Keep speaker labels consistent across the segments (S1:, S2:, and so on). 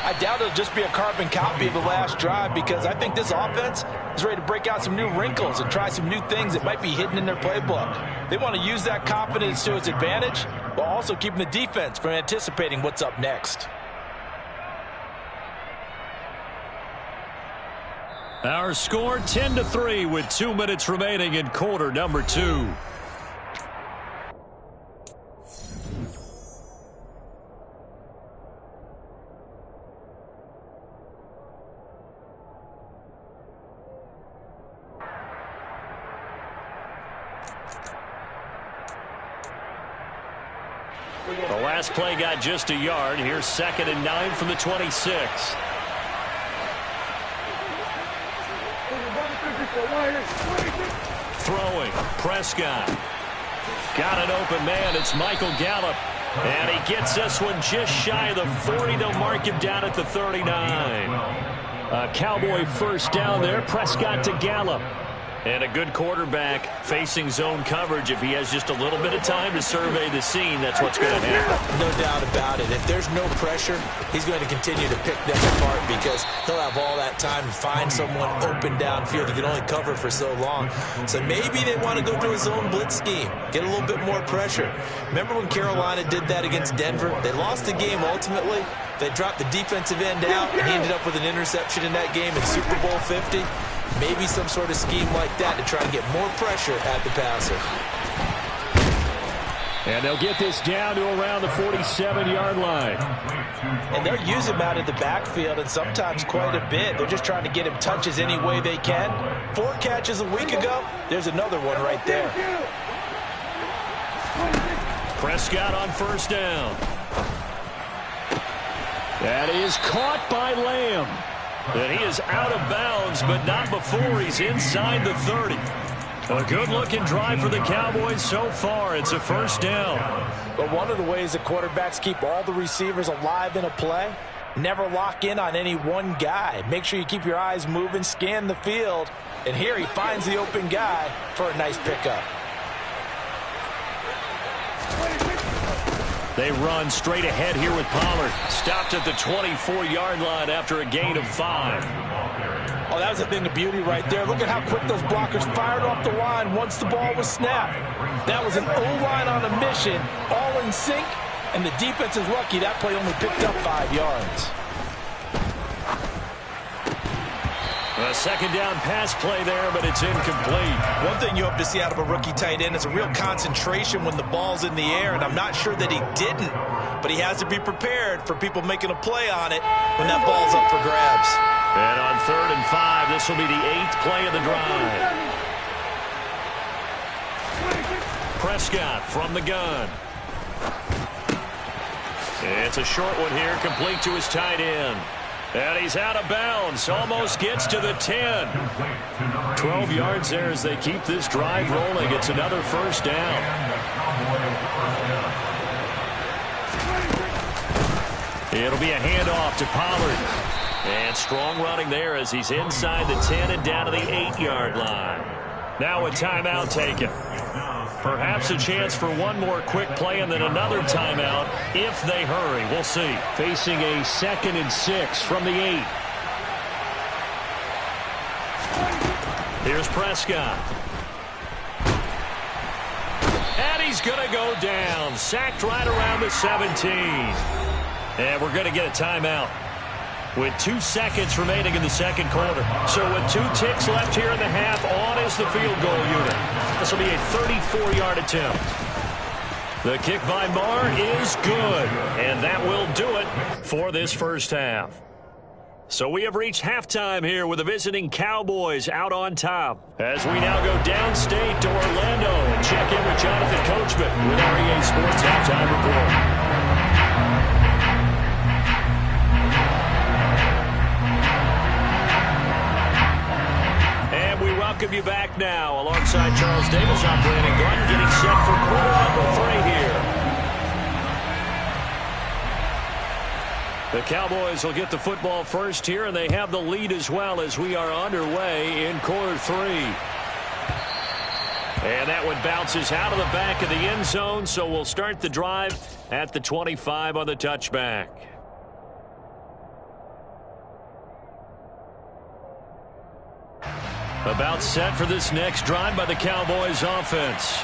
S1: I doubt it'll just be a carbon copy of the last drive, because I think this offense is ready to break out some new wrinkles and try some new things that might be hidden in their playbook. They want to use that confidence to its advantage while also keeping the defense from anticipating what's up next.
S2: Our score 10-3 with 2 minutes remaining in quarter number 2. The last play got just a yard. Here's 2nd and 9 from the 26. Throwing, Prescott. Got an open man. It's Michael Gallup. And he gets this one just shy of the 40. They'll mark him down at the 39. A Cowboy first down there. Prescott to Gallup. And a good quarterback facing zone coverage. If he has just a little bit of time to survey the scene, that's what's going to happen.
S1: No doubt about it. If there's no pressure, he's going to continue to pick them apart, because he'll have all that time to find someone open downfield. He can only cover for so long. So maybe they want to go to a zone blitz scheme, get a little bit more pressure. Remember when Carolina did that against Denver? They lost the game ultimately. They dropped the defensive end out, and he ended up with an interception in that game in Super Bowl 50. Maybe some sort of scheme like that to try and get more pressure at the passer.
S2: And they'll get this down to around the 47-yard line.
S1: And they'll use him out of the backfield, and sometimes quite a bit. They're just trying to get him touches any way they can. 4 catches a week ago. There's another one right there.
S2: Prescott on first down. That is caught by Lamb. And he is out of bounds, but not before he's inside the 30. A good-looking drive for the Cowboys so far. It's a first down.
S1: But one of the ways that quarterbacks keep all the receivers alive in a play, never lock in on any one guy. Make sure you keep your eyes moving, scan the field. And here he finds the open guy for a nice pickup.
S2: They run straight ahead here with Pollard. Stopped at the 24-yard line after a gain of 5.
S1: Oh, that was a thing of beauty right there. Look at how quick those blockers fired off the line once the ball was snapped. That was an O-line on a mission, all in sync, and the defense is lucky that play only picked up 5 yards.
S2: A second down pass play there, but it's incomplete.
S1: One thing you hope to see out of a rookie tight end is a real concentration when the ball's in the air, and I'm not sure that he didn't, but he has to be prepared for people making a play on it when that ball's up for grabs.
S2: And on 3rd and 5, this will be the 8th play of the drive. Prescott from the gun. It's a short one here, complete to his tight end. And he's out of bounds, almost gets to the 10. 12 yards there as they keep this drive rolling. It's another first down. It'll be a handoff to Pollard. And strong running there as he's inside the 10 and down to the 8-yard line. Now a timeout taken. Perhaps a chance for one more quick play and then another timeout if they hurry. We'll see. Facing a 2nd and 6 from the 8. Here's Prescott. And he's going to go down. Sacked right around the 17. And we're going to get a timeout with 2 seconds remaining in the second quarter. So with 2 ticks left here in the half, on is the field goal unit. This will be a 34-yard attempt. The kick by Marr is good, and that will do it for this first half. So we have reached halftime here with the visiting Cowboys out on top. As we now go downstate to Orlando and check in with Jonathan Coachman with our EA Sports Halftime Report. Welcome you back now alongside Charles Davis. I'm Brandon Gordon getting set for quarter number 3 here. The Cowboys will get the football first here, and they have the lead as well as we are underway in quarter 3. And that one bounces out of the back of the end zone, so we'll start the drive at the 25 on the touchback. About set for this next drive by the Cowboys offense.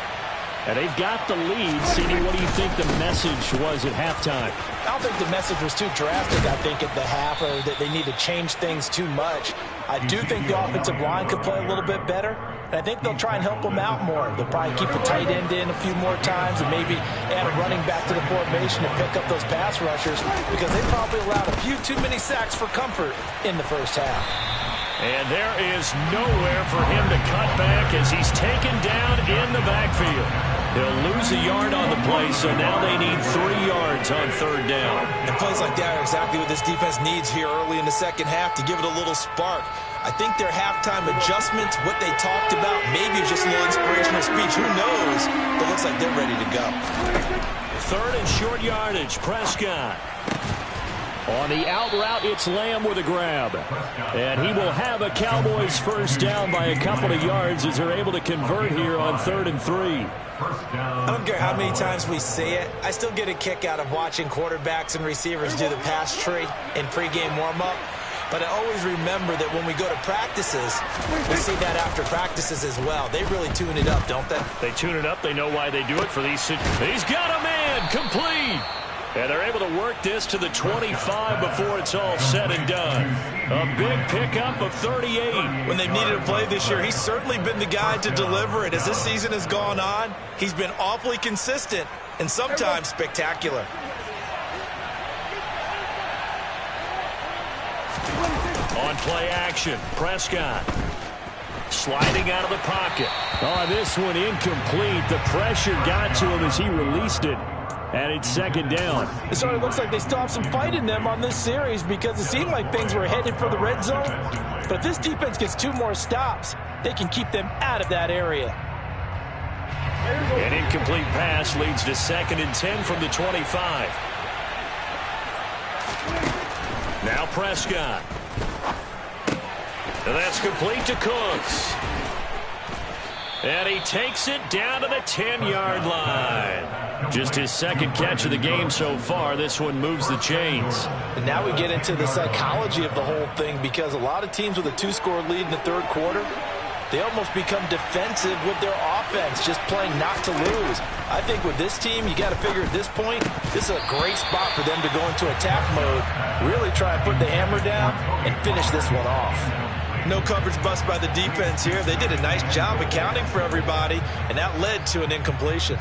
S2: And they've got the lead. CD, what do you think the message was at halftime?
S3: I don't think the message was too drastic, I think, at the half, or that they need to change things too much. I do think the offensive line could play a little bit better, and I think they'll try and help them out more. They'll probably keep a tight end in a few more times and maybe add a running back to the formation to pick up those pass rushers, because they probably allowed a few too many sacks for comfort in the first half.
S2: And there is nowhere for him to cut back as he's taken down in the backfield. He'll lose a yard on the play, so now they need 3 yards on third down.
S1: And plays like that are exactly what this defense needs here early in the second half to give it a little spark. I think their halftime adjustments, what they talked about, maybe it was just a little inspirational speech. Who knows? But it looks like they're ready to go.
S2: Third and short yardage, Prescott. On the out route, it's Lamb with a grab. And he will have a Cowboys first down by a couple of yards as they're able to convert here on 3rd and 3.
S1: I don't care how many times we see it. I still get a kick out of watching quarterbacks and receivers do the pass tree in pregame warm-up. But I always remember that when we go to practices, we see that after practices as well. They really tune it up, don't they?
S2: They tune it up. They know why they do it for these. He's got a man complete. And they're able to work this to the 25 before it's all said and done. A big pickup of 38.
S1: When they've needed a play this year, he's certainly been the guy to deliver it. As this season has gone on, he's been awfully consistent and sometimes spectacular.
S2: On play action, Prescott. Sliding out of the pocket. Oh, this one incomplete. The pressure got to him as he released it. And it's second down.
S3: It sort of looks like they still have some fight in them on this series, because it seemed like things were headed for the red zone. But if this defense gets 2 more stops, they can keep them out of that area.
S2: An incomplete pass leads to 2nd and 10 from the 25. Now Prescott. And that's complete to Cooks. And he takes it down to the 10-yard line. Just his 2nd catch of the game so far. This one moves the chains.
S3: And now we get into the psychology of the whole thing, because a lot of teams with a 2-score lead in the 3rd quarter, they almost become defensive with their offense, just playing not to lose. I think with this team, you got to figure at this point, this is a great spot for them to go into attack mode, really try and put the hammer down and finish this one off.
S1: No coverage bust by the defense here. They did a nice job accounting for everybody, and that led to an incompletion.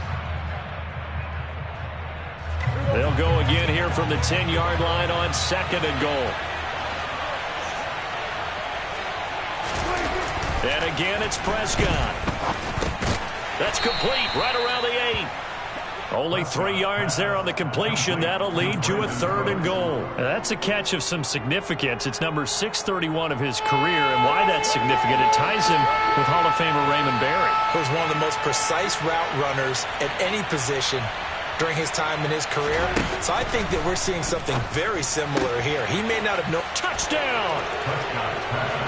S2: They'll go again here from the 10-yard line on 2nd and goal. And again, it's Prescott. That's complete right around the 8. Only 3 yards there on the completion. That'll lead to a 3rd and goal. That's a catch of some significance. It's number 631 of his career, and why that's significant, it ties him with Hall of Famer Raymond Berry.
S1: He was one of the most precise route runners at any position during his time in his career. So I think that we're seeing something very similar here. He may not have known.
S2: Touchdown!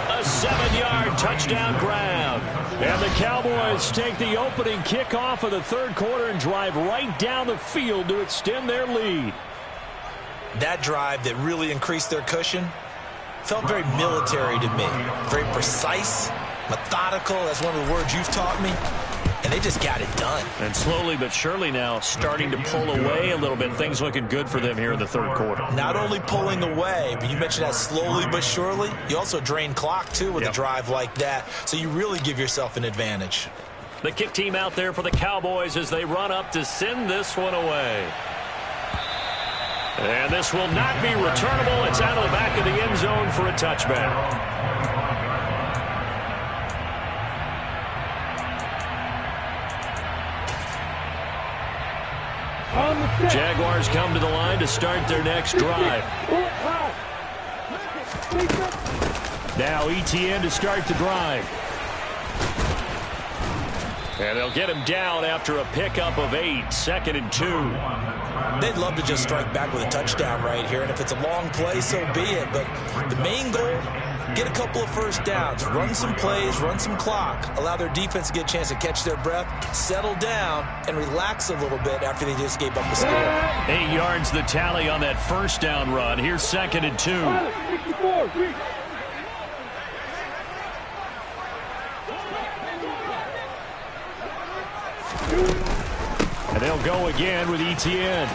S2: A 7-yard touchdown grab. And the Cowboys take the opening kickoff of the 3rd quarter and drive right down the field to extend their lead.
S1: That drive that really increased their cushion felt very military to me. Very precise, methodical. That's one of the words you've taught me. And they just got it done.
S2: And slowly but surely now starting to pull away a little bit. Things looking good for them here in the 3rd quarter.
S1: Not only pulling away, but you mentioned that slowly but surely. You also drain clock, too, with a drive like that. So you really give yourself an advantage.
S2: The kick team out there for the Cowboys as they run up to send this one away. And this will not be returnable. It's out of the back of the end zone for a touchback. Jaguars come to the line to start their next drive. Now Etienne to start the drive. And they'll get him down after a pickup of 8, 2nd and 2.
S1: They'd love to just strike back with a touchdown right here, and if it's a long play, so be it. But the main goal, get a couple of first downs, run some plays, run some clock, allow their defense to get a chance to catch their breath, settle down, and relax a little bit after they just gave up a score.
S2: 8 yards the tally on that first down run. Here's 2nd and 2. And they'll go again with Etienne.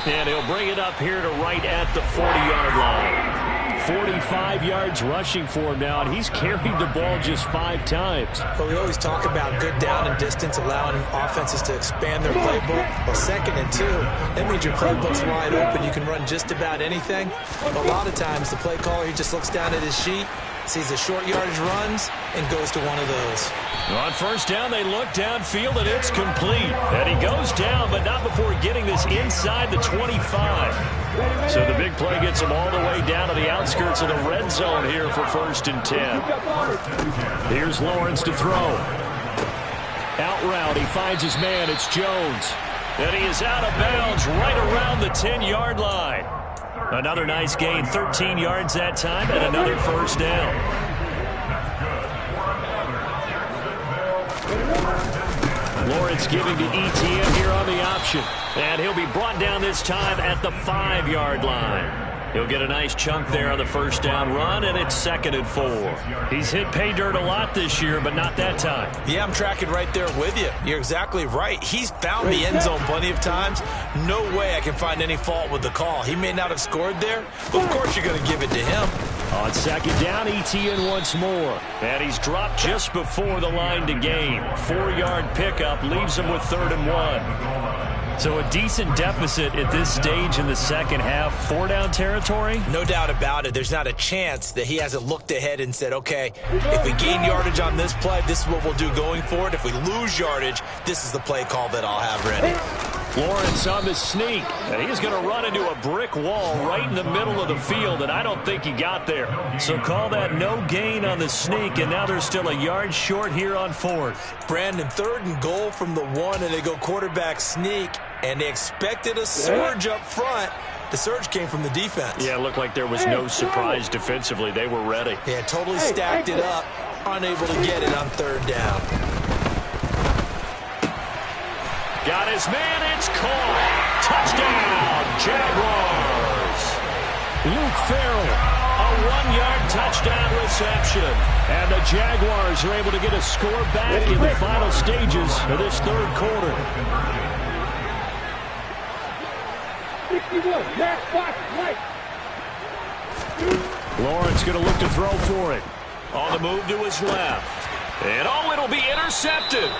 S2: And he'll bring it up here to right at the 40-yard line. 45 yards rushing for him now, and he's carried the ball just 5 times.
S1: But we always talk about good down and distance, allowing offenses to expand their playbook. Well, 2nd and 2, that means your playbook's wide open. You can run just about anything. But a lot of times, the play caller, he just looks down at his sheet, sees the short yardage runs, and goes to one of those.
S2: On first down, they look downfield, and it's complete. And he goes down, but not before getting this inside the 25. So the big play gets him all the way down to the outskirts of the red zone here for 1st and 10. Here's Lawrence to throw. Out route, he finds his man. It's Jones. And he is out of bounds right around the 10-yard line. Another nice gain, 13 yards that time, and another first down. Lawrence giving to Etienne here on the option. And he'll be brought down this time at the 5-yard line. He'll get a nice chunk there on the first down run, and it's 2nd and 4. He's hit pay dirt a lot this year, but not that time.
S1: Yeah, I'm tracking right there with you. You're exactly right. He's found the end zone plenty of times. No way I can find any fault with the call. He may not have scored there, but of course you're going to give it to him.
S2: On 2nd down, Etienne once more. And he's dropped just before the line to gain. 4-yard pickup leaves him with 3rd and 1. So a decent deficit at this stage in the second half. 4-down territory?
S1: No doubt about it. There's not a chance that he hasn't looked ahead and said, okay, if we gain yardage on this play, this is what we'll do going forward. If we lose yardage, this is the play call that I'll have ready.
S2: Lawrence on the sneak, and he's going to run into a brick wall right in the middle of the field, and I don't think he got there. So call that no gain on the sneak, and now they're still a yard short here on 4th.
S1: Brandon, 3rd and goal from the 1, and they go quarterback sneak, and they expected a surge up front. The surge came from the defense.
S2: Yeah, it looked like there was no surprise defensively. They were ready.
S1: Yeah, totally stacked it up, unable to get it on 3rd down.
S2: Got his man, it's caught. Touchdown, Jaguars. Luke Farrell, a 1-yard touchdown reception. And the Jaguars are able to get a score back in the final stages of this 3rd quarter.
S4: 61, left box, right.
S2: Lawrence going to look to throw for it. On the move to his left. And it'll be intercepted.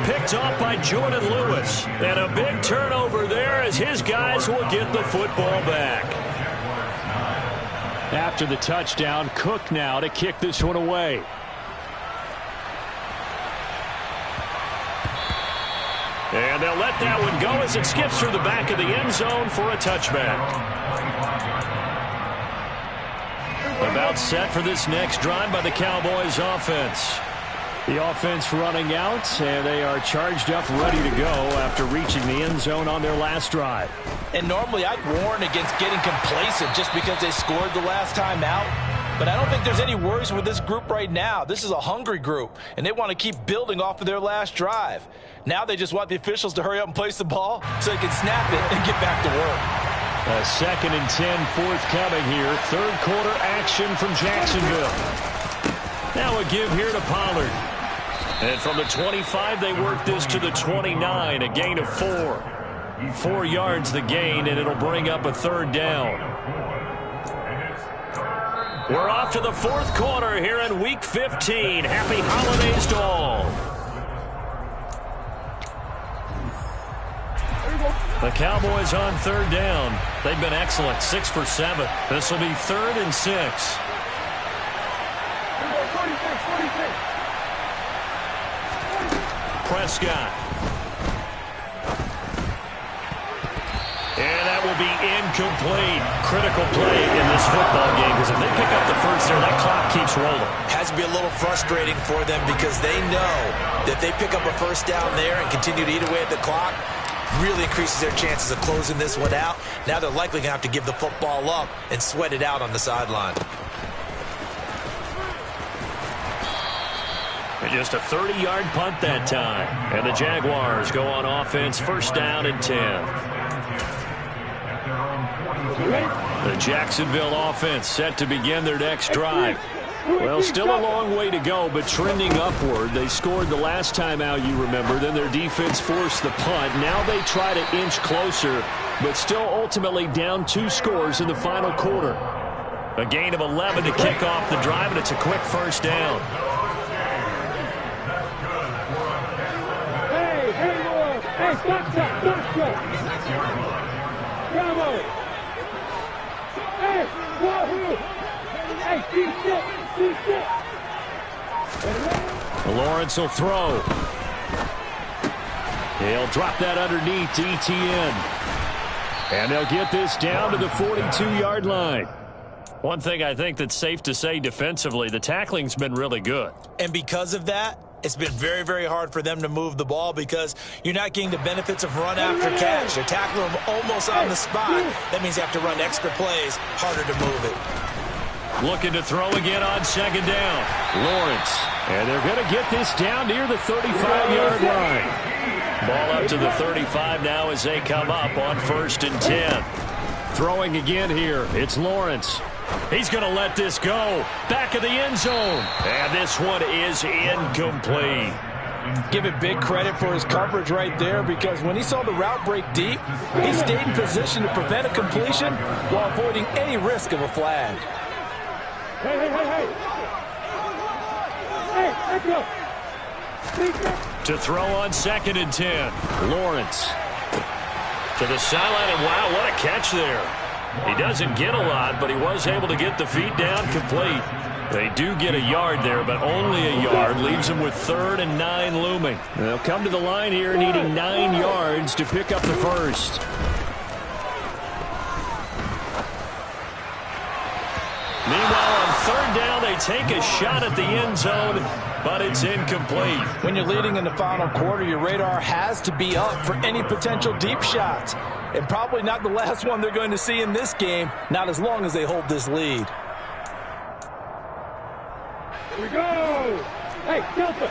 S2: Picked off by Jordan Lewis. And a big turnover there as his guys will get the football back. After the touchdown, Cook now to kick this one away. And they'll let that one go as it skips through the back of the end zone for a touchback. About set for this next drive by the Cowboys offense. The offense running out, and they are charged up, ready to go after reaching the end zone on their last drive.
S3: And normally I'd warn against getting complacent just because they scored the last time out. But I don't think there's any worries with this group right now. This is a hungry group, and they want to keep building off of their last drive. Now they just want the officials to hurry up and place the ball so they can snap it and get back to work.
S2: A 2nd and 10 forthcoming here. 3rd quarter action from Jacksonville. Now a give here to Pollard. And from the 25, they work this to the 29, a gain of 4. 4 yards the gain, and it'll bring up a 3rd down. We're off to the 4th quarter here in Week 15. Happy holidays to all. The Cowboys on 3rd down. They've been excellent, 6 for 7. This will be 3rd and 6. Prescott. And that will be incomplete. Critical play in this football game, because if they pick up the first there, that clock keeps rolling.
S1: Has to be a little frustrating for them because they know that they pick up a first down there and continue to eat away at the clock, really increases their chances of closing this one out. Now they're likely going to have to give the football up and sweat it out on the sideline.
S2: And just a 30-yard punt that time. And the Jaguars go on offense, 1st down and 10. The Jacksonville offense set to begin their next drive. Well, still a long way to go, but trending upward. They scored the last time out, you remember. Then their defense forced the punt. Now they try to inch closer, but still ultimately down 2 scores in the final quarter. A gain of 11 to kick off the drive, and it's a quick first down.
S4: Hey, stop. Bravo. Hey, wahoo. Hey, see.
S2: Lawrence will throw. He'll drop that underneath to Etienne. And they'll get this down to the 42-yard line. One thing I think that's safe to say defensively, the tackling's been really good.
S1: And because of that, it's been very, very hard for them to move the ball because you're not getting the benefits of run after catch. They're tackling them almost on the spot. That means you have to run extra plays, harder to move it.
S2: Looking to throw again on second down. Lawrence. And they're going to get this down near the 35-yard line. Ball up to the 35 now as they come up on 1st and 10. Throwing again here. It's Lawrence. He's going to let this go. Back of the end zone. And this one is incomplete.
S3: Give it big credit for his coverage right there because when he saw the route break deep, he stayed in position to prevent a completion while avoiding any risk of a flag.
S4: Hey. Hey, let's go.
S2: To throw on 2nd and 10. Lawrence. To the sideline, and wow, what a catch there. He doesn't get a lot, but he was able to get the feet down complete. They do get a yard there, but only a yard. Leaves them with 3rd and 9 looming. They'll come to the line here needing 9 yards to pick up the first. Meanwhile, on 3rd down, they take a shot at the end zone, but it's incomplete.
S3: When you're leading in the final quarter, your radar has to be up for any potential deep shots. And probably not the last one they're going to see in this game, not as long as they hold this lead.
S4: Here we go. Hey, Delta.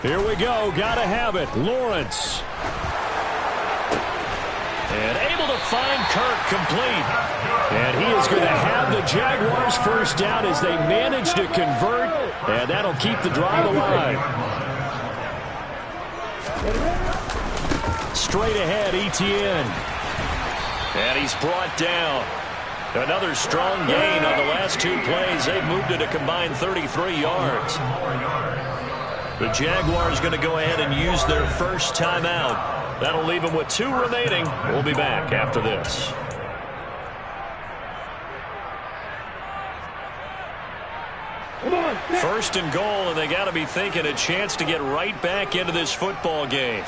S2: Here we go. Gotta have it. Lawrence. And able to find Kirk complete. And he is going to have the Jaguars first down as they manage to convert. And that'll keep the drive alive. Straight ahead, Etienne. And he's brought down. Another strong gain on the last 2 plays. They've moved it a combined 33 yards. The Jaguars going to go ahead and use their first timeout. That'll leave them with 2 remaining. We'll be back after this. First and goal, and they got to be thinking a chance to get right back into this football game.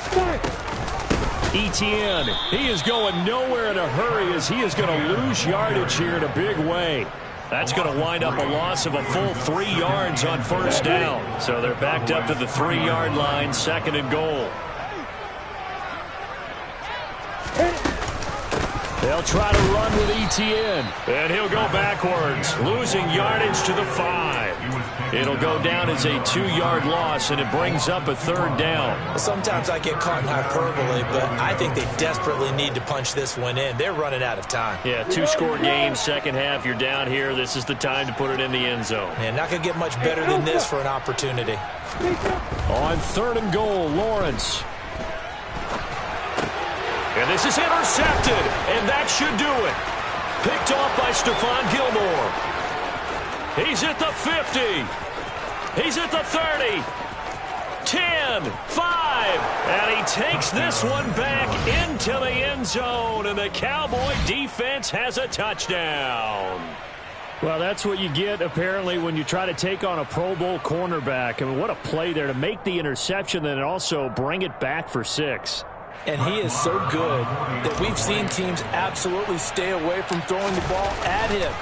S2: Etienne, he is going nowhere in a hurry as he is going to lose yardage here in a big way. That's going to wind up a loss of a full 3 yards on 1st down. So they're backed up to the 3-yard line, 2nd and goal. They'll try to run with Etienne. And he'll go backwards, losing yardage to the 5. It'll go down as a 2-yard loss, and it brings up a 3rd down.
S1: Sometimes I get caught in hyperbole, but I think they desperately need to punch this one in. They're running out of time.
S2: Yeah, 2-score game, second half. You're down here. This is the time to put it in the end zone.
S1: And not going to get much better than this for an opportunity.
S2: On 3rd and goal, Lawrence. And this is intercepted, and that should do it. Picked off by Stephon Gilmore. He's at the 50. He's at the 30. 10, 5, and he takes this one back into the end zone, and the Cowboy defense has a touchdown. Well, that's what you get, apparently, when you try to take on a Pro Bowl cornerback. I mean, what a play there to make the interception and also bring it back for 6.
S3: And he is so good that we've seen teams absolutely stay away from throwing the ball at him.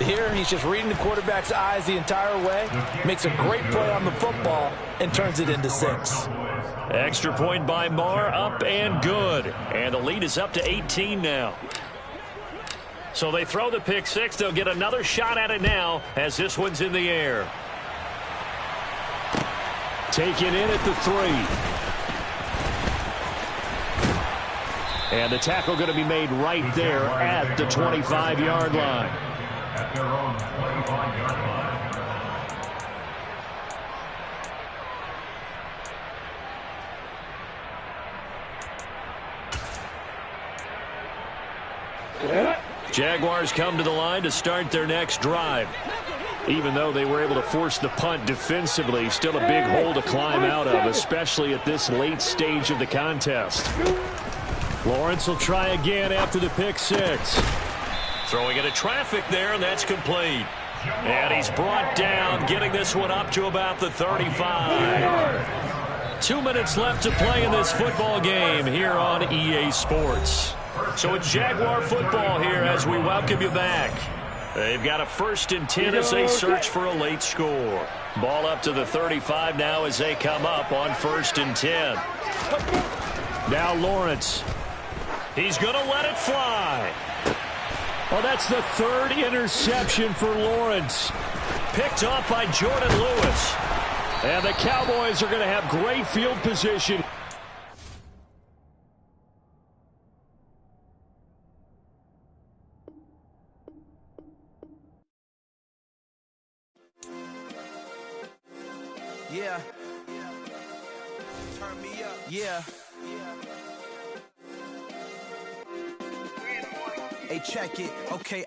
S3: Here, he's just reading the quarterback's eyes the entire way, makes a great play on the football, and turns it into 6.
S2: Extra point by Marr, up and good. And the lead is up to 18 now. So they throw the pick 6. They'll get another shot at it now as this one's in the air. Taken in at the 3. And the tackle going to be made right there at the 25-yard line.
S5: At their own 25-yard line.
S2: Jaguars come to the line to start their next drive. Even though they were able to force the punt defensively, still a big hole to climb out of, especially at this late stage of the contest. Lawrence will try again after the pick six. Throwing into traffic there, and that's complete. And he's brought down, getting this one up to about the 35. 2 minutes left to play in this football game here on EA Sports. So it's Jaguar football here as we welcome you back. They've got a 1st and 10 as they search for a late score. Ball up to the 35 now as they come up on 1st and 10. Now Lawrence. He's going to let it fly. Well, that's the 3rd interception for Lawrence. Picked off by Jordan Lewis. And the Cowboys are going to have great field position.
S6: Yeah. Turn me up. Yeah. Hey, check it. Okay.